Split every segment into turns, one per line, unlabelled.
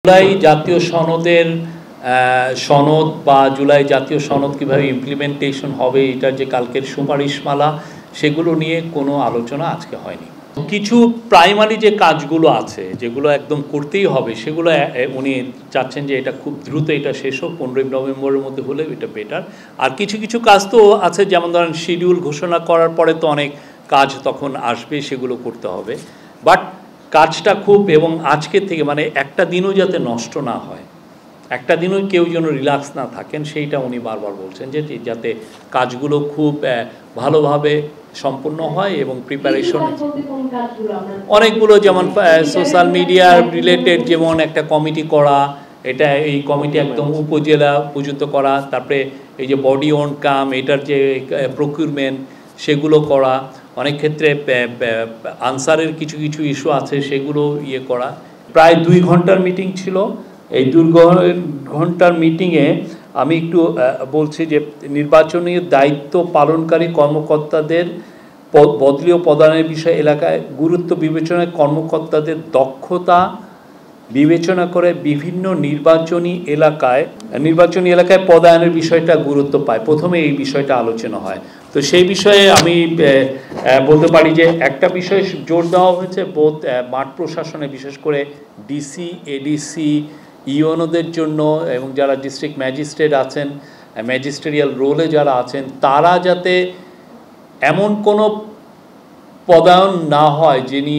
জুলাই জাতীয় সনদের সনদ বা জুলাই জাতীয় সনদ কিভাবে ইমপ্লিমেন্টেশন হবে, এটার যে কালকের সুপারিশমালা, সেগুলো নিয়ে কোনো আলোচনা আজকে হয়নি। কিছু প্রাইমারি যে কাজগুলো আছে যেগুলো একদম করতেই হবে, সেগুলো উনি চাচ্ছেন যে এটা খুব দ্রুত এটা শেষ হোক, 15 নভেম্বরের মধ্যে হলে এটা বেটার। আর কিছু কিছু কাজ তো আছে, যেমন ধরেন শিডিউল ঘোষণা করার পরে তো অনেক কাজ তখন আসবে, সেগুলো করতে হবে। বাট কাজটা খুব, এবং আজকে থেকে মানে একটা দিনও যাতে নষ্ট না হয়, একটা দিনও কেউ যেন রিল্যাক্স না থাকেন, সেইটা উনি বারবার বলছেন যে যাতে কাজগুলো খুব ভালোভাবে সম্পূর্ণ হয় এবং প্রিপারেশন অনেকগুলো, যেমন সোশ্যাল মিডিয়া রিলেটেড যেমন একটা কমিটি করা, এটা এই কমিটি একদম উপজেলা পর্যন্ত করা, তারপরে এই যে বডি অন কাম এটার যে প্রকিউরমেন্ট সেগুলো করা, অনেক ক্ষেত্রে আনসারের কিছু কিছু ইস্যু আছে সেগুলো ইয়ে করা। প্রায় 2 ঘন্টার মিটিং ছিল। এই 2 ঘন্টার মিটিংয়ে আমি একটু বলছি যে নির্বাচনী দায়িত্ব পালনকারী কর্মকর্তাদের বদলি ও পদায়নের বিষয়ে এলাকায় গুরুত্ব বিবেচনায় কর্মকর্তাদের দক্ষতা বিবেচনা করে বিভিন্ন নির্বাচনী এলাকায় পদায়নের বিষয়টা গুরুত্ব পায়। প্রথমে এই বিষয়টা আলোচনা হয়। তো সেই বিষয়ে আমি বলতে পারি যে একটা বিষয়ে জোর দেওয়া হয়েছে বোধ মাঠ প্রশাসনে, বিশেষ করে ডিসি, এডিসি, ইউএনওদের জন্য, এবং যারা ডিস্ট্রিক্ট ম্যাজিস্ট্রেট আছেন, ম্যাজিস্ট্রেরিয়াল রোলে যারা আছেন, তারা যাতে এমন কোনো পদায়ন না হয় যিনি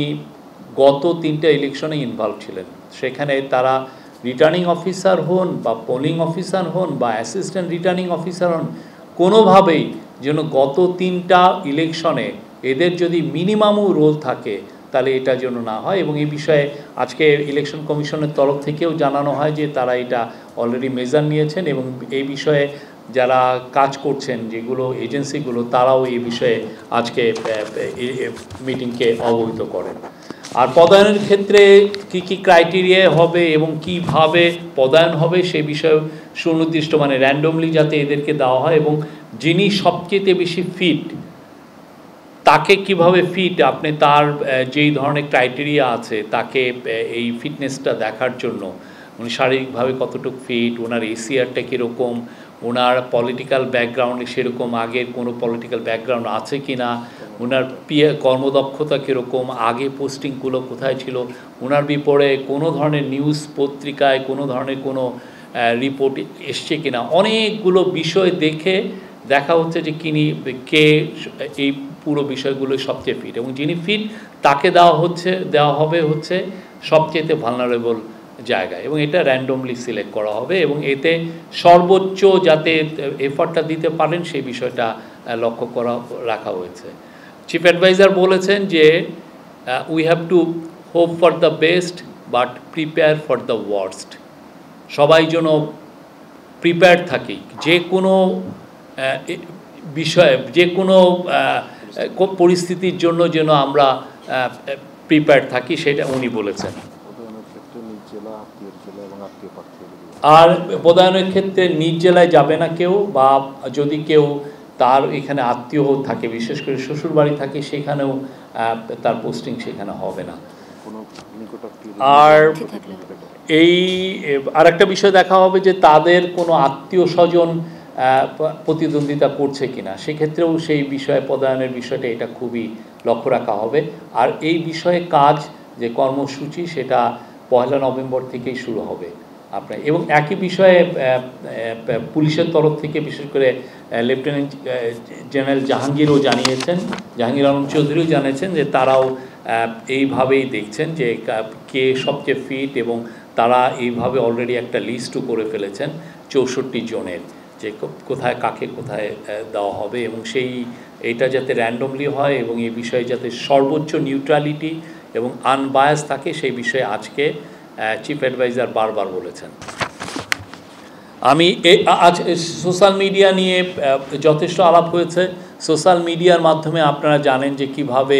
গত 3টা ইলেকশনে ইনভলভ ছিলেন। সেখানে তারা রিটার্নিং অফিসার হন বা পোলিং অফিসার হন বা অ্যাসিস্ট্যান্ট রিটার্নিং অফিসার হন, কোনোভাবেই যেন গত 3টা ইলেকশনে এদের যদি মিনিমামও রোল থাকে তাহলে এটা যেন না হয়। এবং এই বিষয়ে আজকে ইলেকশন কমিশনের তরফ থেকেও জানানো হয় যে তারা এটা অলরেডি মেজার নিয়েছেন, এবং এই বিষয়ে যারা কাজ করছেন যেগুলো এজেন্সিগুলো, তারাও এই বিষয়ে আজকে মিটিংকে অবহিত করেন। আর পদায়নের ক্ষেত্রে কি কি ক্রাইটেরিয়া হবে এবং কিভাবে পদায়ন হবে সে বিষয়ে সুনির্দিষ্ট, মানে র্যান্ডমলি যাতে এদেরকে দেওয়া হয়, এবং যিনি সবচেয়ে বেশি ফিট তাকে কিভাবে ফিট, আপনি তার যেই ধরনের ক্রাইটেরিয়া আছে তাকে এই ফিটনেসটা দেখার জন্য উনি শারীরিকভাবে কতটুকু ফিট, ওনার এসিআরটা কীরকম, ওনার পলিটিক্যাল ব্যাকগ্রাউন্ডে সেরকম আগের কোনো পলিটিক্যাল ব্যাকগ্রাউন্ড আছে কি না, ওনার কর্মদক্ষতা কীরকম, আগে পোস্টিংগুলো কোথায় ছিল, ওনার বিপরে কোনো ধরনের নিউজ পত্রিকায় কোনো ধরনের কোনো রিপোর্ট এসছে কি না, অনেকগুলো বিষয় দেখা হচ্ছে যে কে এই পুরো বিষয়গুলো সবচেয়ে ফিট, এবং যিনি ফিট তাকে দেওয়া হবে হচ্ছে সবচেয়ে ভালনারেবল জায়গায়, এবং এটা র্যান্ডমলি সিলেক্ট করা হবে, এবং এতে সর্বোচ্চ যাতে এফর্টটা দিতে পারেন সেই বিষয়টা লক্ষ্য রাখা হয়েছে। চিফ অ্যাডভাইজার বলেছেন যে we have to hope for the best but prepare for the worst. সবাই যেন প্রিপেয়ার থাকি, যে কোনো বিষয়ে, যে কোনো পরিস্থিতির জন্য যেন আমরা প্রিপেয়ার থাকি, সেটা উনি বলেছেন। আর পদায়নের ক্ষেত্রে নিজ জেলায় যাবে না কেউ, বা যদি কেউ তার এখানে আত্মীয় থাকে, বিশেষ করে শ্বশুরবাড়ি থাকে, সেখানেও তার পোস্টিং সেখানে হবে না। আর আরেকটা বিষয় দেখা হবে যে তাদের কোনো আত্মীয় স্বজন প্রতিদ্বন্দ্বিতা করছে কিনা, সেক্ষেত্রেও সেই বিষয়ে পদায়নের বিষয়টা এটা খুবই লক্ষ্য রাখা হবে। আর এই বিষয়ে কাজ যে কর্মসূচি সেটা 1 নভেম্বর থেকেই শুরু হবে আপনার। এবং একই বিষয়ে পুলিশের তরফ থেকে বিশেষ করে লেফটেন্যান্ট জেনারেল জাহাঙ্গীর আলম চৌধুরীও জানিয়েছেন যে তারাও এইভাবেই দেখছেন যে কে সবচেয়ে ফিট, এবং তারা এইভাবে অলরেডি একটা লিস্টও করে ফেলেছেন 64 জনের, যে কাকে কোথায় দেওয়া হবে, এবং এইটা যাতে র্যান্ডমলি হয় এবং এই বিষয়ে যাতে সর্বোচ্চ নিউট্রালিটি এবং আনবায়াস থাকে, সেই বিষয়ে আজকে চিফ অ্যাডভাইজার বারবার বলেছেন। আমি আজ সোশ্যাল মিডিয়া নিয়ে যথেষ্ট আলাপ হয়েছে। সোশ্যাল মিডিয়ার মাধ্যমে আপনারা জানেন যে কিভাবে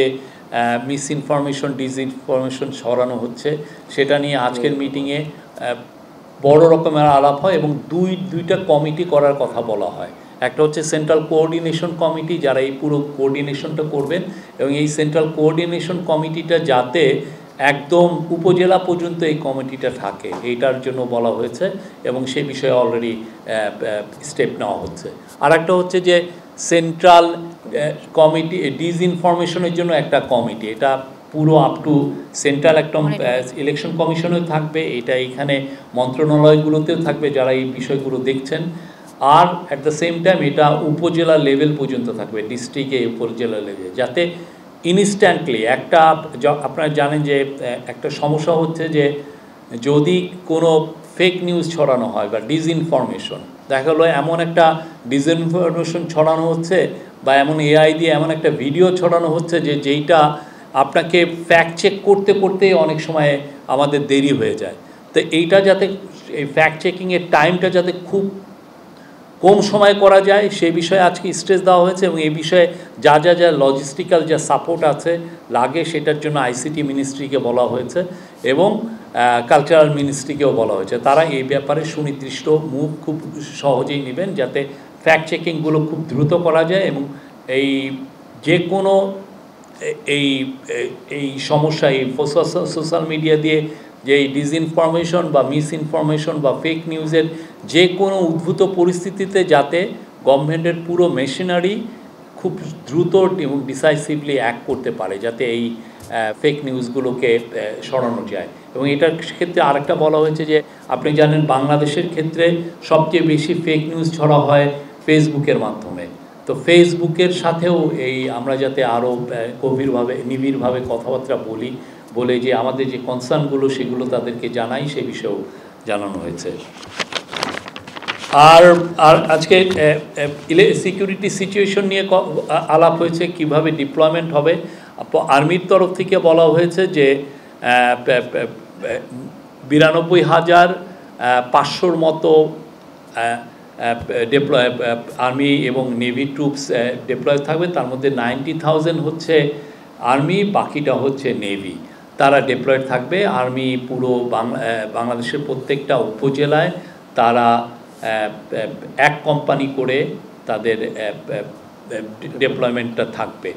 মিসইনফরমেশন, ডিসইনফরমেশন ছড়ানো হচ্ছে, সেটা নিয়ে আজকের মিটিংয়ে বড় রকমের আলাপ হয়, এবং দুইটা কমিটি করার কথা বলা হয়। একটা হচ্ছে সেন্ট্রাল কোঅর্ডিনেশন কমিটি, যারা এই পুরো কোঅর্ডিনেশনটা করবেন, এবং এই সেন্ট্রাল কোঅর্ডিনেশন কমিটিটা যাতে একদম উপজেলা পর্যন্ত এই কমিটিটা থাকে, এইটার জন্য বলা হয়েছে এবং সেই বিষয়ে অলরেডি স্টেপ নেওয়া হচ্ছে। আর একটা হচ্ছে যে সেন্ট্রাল কমিটি ডিসইনফরমেশনের জন্য একটা কমিটি, এটা পুরো আপ টু সেন্ট্রাল একটা ইলেকশন কমিশনেও থাকবে, এটা এখানে মন্ত্রণালয়গুলোতেও থাকবে যারা এই বিষয়গুলো দেখছেন। আর অ্যাট দ্য সেম টাইম এটা উপজেলা লেভেল পর্যন্ত থাকবে, ডিস্ট্রিক্টে উপজেলা লেভেলে, যাতে ইনস্ট্যান্টলি একটা, আপনারা জানেন যে একটা সমস্যা হচ্ছে যে যদি কোনো ফেক নিউজ ছড়ানো হয় বা ডিসইনফরমেশন, দেখা গেলো এমন একটা ডিসইনফরমেশন ছড়ানো হচ্ছে বা এমন এআই দিয়ে এমন একটা ভিডিও ছড়ানো হচ্ছে যে যেইটা আপনাকে ফ্যাক্ট চেক করতে করতে অনেক সময় আমাদের দেরি হয়ে যায়। তো এইটা যাতে, এই ফ্যাক্ট চেকিংয়ের টাইমটা যাতে খুব কম সময় করা যায় সেই বিষয়ে আজকে স্ট্রেস দেওয়া হয়েছে এবং এই বিষয়ে যা যা যা লজিস্টিক্যাল যা সাপোর্ট আছে লাগে সেটার জন্য আইসিটি মিনিস্ট্রিকে বলা হয়েছে এবং কালচারাল মিনিস্ট্রিকেও বলা হয়েছে। তারা এই ব্যাপারে সুনির্দিষ্ট মুভ খুব সহজেই নেবেন যাতে ফ্যাক্ট চেকিংগুলো খুব দ্রুত করা যায় এবং এই যে কোনো এই সমস্যা, এই সোশ্যাল মিডিয়া দিয়ে যে এই ডিসইনফরমেশন বা মিসইনফরমেশন বা ফেক নিউজের যে কোনো উদ্ভূত পরিস্থিতিতে যাতে গভর্নমেন্টের পুরো মেশিনারি খুব দ্রুত এবং ডিসাইসিভলি অ্যাক্ট করতে পারে, যাতে এই ফেক নিউজগুলোকে সরানো যায়। এবং এটার ক্ষেত্রে আরেকটা বলা হয়েছে যে আপনি জানেন বাংলাদেশের ক্ষেত্রে সবচেয়ে বেশি ফেক নিউজ ছড়া হয় ফেসবুকের মাধ্যমে। তো ফেসবুকের সাথেও এই আমরা যাতে আরও গভীরভাবে নিবিড়ভাবে কথাবার্তা বলে যে আমাদের যে কনসার্নগুলো সেগুলো তাদেরকে জানাই, সে বিষয়েও জানানো হয়েছে। আর আজকে সিকিউরিটি সিচুয়েশন নিয়ে আলাপ হয়েছে, কিভাবে ডিপ্লয়মেন্ট হবে। আর্মির তরফ থেকে বলা হয়েছে যে 92,500 মতো আর্মি এবং নেভি ট্রুপস ডিপ্লয় থাকবে, তার মধ্যে 90,000 হচ্ছে আর্মি, বাকিটা হচ্ছে নেভি। তারা ডিপ্লয়েড থাকবে। আর্মি পুরো বাংলাদেশের প্রত্যেকটা উপজেলায় তারা এক কোম্পানি করে তাদের ডিপ্লয়মেন্টটা থাকবে।